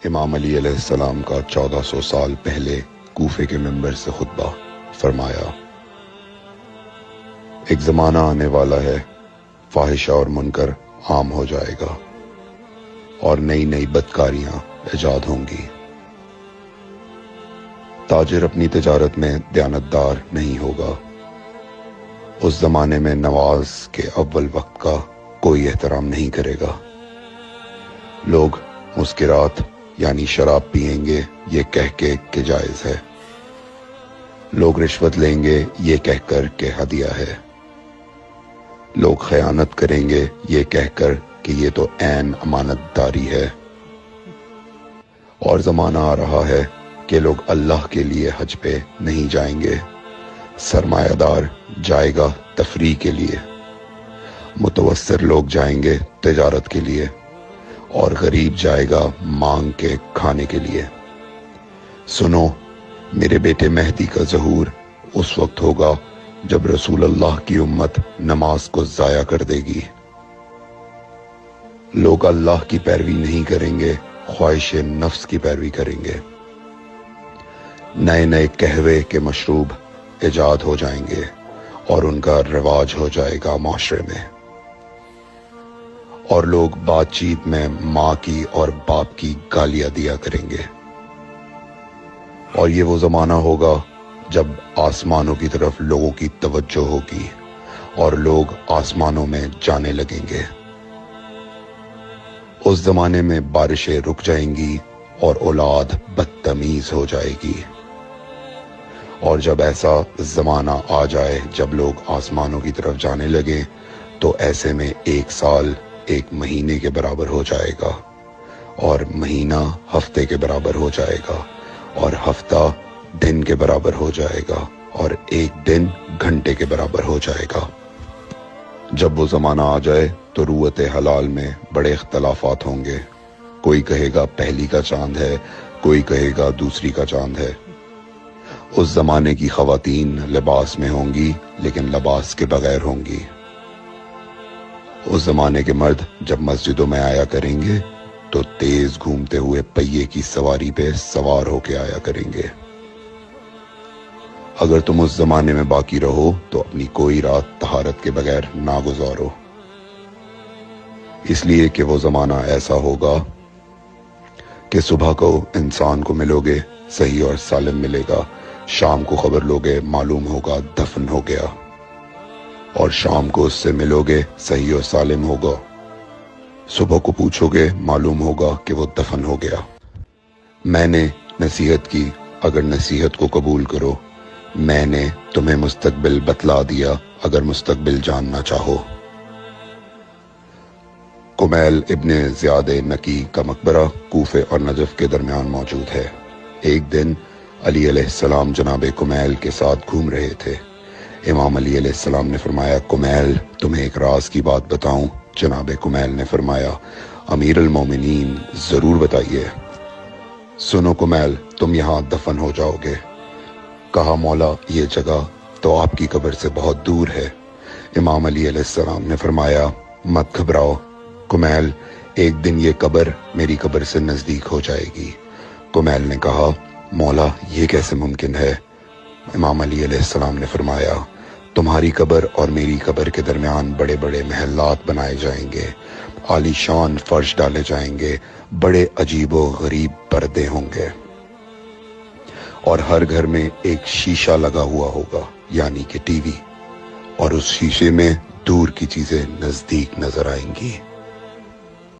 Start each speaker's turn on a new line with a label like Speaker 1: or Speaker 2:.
Speaker 1: امام علی علیہ السلام کا 1400 سال پہلے کوفے کے منبر سے خطبہ فرمایا، ایک زمانہ آنے والا ہے، فاحشہ اور منکر عام ہو جائے گا اور نئی نئی بدکاریاں ایجاد ہوں گی۔ تاجر اپنی تجارت میں دیانتدار نہیں ہوگا۔ اس زمانے میں نماز کے اول وقت کا کوئی احترام نہیں کرے گا۔ لوگ مسکرات یعنی شراب پئیں گے یہ کہہ کے کہ جائز ہے۔ لوگ رشوت لیں گے یہ کہہ کر کہ ہدیہ ہے۔ لوگ خیانت کریں گے یہ کہہ کر کہ یہ تو عین امانت داری ہے۔ اور زمانہ آ رہا ہے کہ لوگ اللہ کے لیے حج پہ نہیں جائیں گے، سرمایہ دار جائے گا تفریح کے لیے، متوسر لوگ جائیں گے تجارت کے لیے، اور غریب جائے گا مانگ کے کھانے کے لیے۔ سنو، میرے بیٹے مہدی کا ظہور اس وقت ہوگا جب رسول اللہ کی امت نماز کو ضائع کر دے گی۔ لوگ اللہ کی پیروی نہیں کریں گے، خواہش نفس کی پیروی کریں گے۔ نئے نئے قہوے کے مشروب ایجاد ہو جائیں گے اور ان کا رواج ہو جائے گا معاشرے میں، اور لوگ بات چیت میں ماں کی اور باپ کی گالیاں دیا کریں گے۔ اور یہ وہ زمانہ ہوگا جب آسمانوں کی طرف لوگوں کی توجہ ہوگی اور لوگ آسمانوں میں جانے لگیں گے۔ اس زمانے میں بارشیں رک جائیں گی اور اولاد بدتمیز ہو جائے گی۔ اور جب ایسا زمانہ آ جائے جب لوگ آسمانوں کی طرف جانے لگیں تو ایسے میں 1 سال 1 مہینے کے برابر ہو جائے گا، اور مہینہ ہفتے کے برابر ہو جائے گا، اور ہفتہ دن کے برابر ہو جائے گا، اور 1 دن گھنٹے کے برابر ہو جائے گا۔ جب وہ زمانہ آ جائے تو روت حلال میں بڑے اختلافات ہوں گے۔ کوئی کہے گا پہلی کا چاند ہے، کوئی کہے گا دوسری کا چاند ہے۔ اس زمانے کی خواتین لباس میں ہوں گی لیکن لباس کے بغیر ہوں گی۔ اس زمانے کے مرد جب مسجدوں میں آیا کریں گے تو تیز گھومتے ہوئے پہیے کی سواری پہ سوار ہو کے آیا کریں گے۔ اگر تم اس زمانے میں باقی رہو تو اپنی کوئی رات طہارت کے بغیر نہ گزارو، اس لیے کہ وہ زمانہ ایسا ہوگا کہ صبح کو انسان کو ملو گے صحیح اور سالم ملے گا، شام کو خبر لوگے معلوم ہوگا دفن ہو گیا، اور شام کو اس سے ملو گے صحیح اور سالم ہوگا، صبح کو پوچھو گے معلوم ہوگا کہ وہ دفن ہو گیا۔ میں نے نصیحت کی، اگر نصیحت کو قبول کرو، میں نے تمہیں مستقبل بتلا دیا اگر مستقبل جاننا چاہو۔ کمیل ابن زیاد نکی کا مقبرہ کوفے اور نجف کے درمیان موجود ہے۔ ایک دن علی علیہ السلام جناب کمیل کے ساتھ گھوم رہے تھے۔ امام علی علیہ السلام نے فرمایا، کمیل تمہیں ایک راز کی بات بتاؤں؟ جناب کمیل نے فرمایا، امیر المومنین ضرور بتائیے۔ سنو کمیل، تم یہاں دفن ہو جاؤ گے۔ کہا، مولا یہ جگہ تو آپ کی قبر سے بہت دور ہے۔ امام علی علیہ السلام نے فرمایا، مت گھبراؤ کمیل، ایک دن یہ قبر میری قبر سے نزدیک ہو جائے گی۔ کمیل نے کہا، مولا یہ کیسے ممکن ہے؟ امام علی علیہ السلام نے فرمایا، تمہاری قبر اور میری قبر کے درمیان بڑے بڑے محلات بنائے جائیں گے، عالی شان فرش ڈالے جائیں گے، بڑے عجیب و غریب پردے ہوں گے، اور ہر گھر میں ایک شیشہ لگا ہوا ہوگا یعنی کہ ٹی وی، اور اس شیشے میں دور کی چیزیں نزدیک نظر آئیں گی۔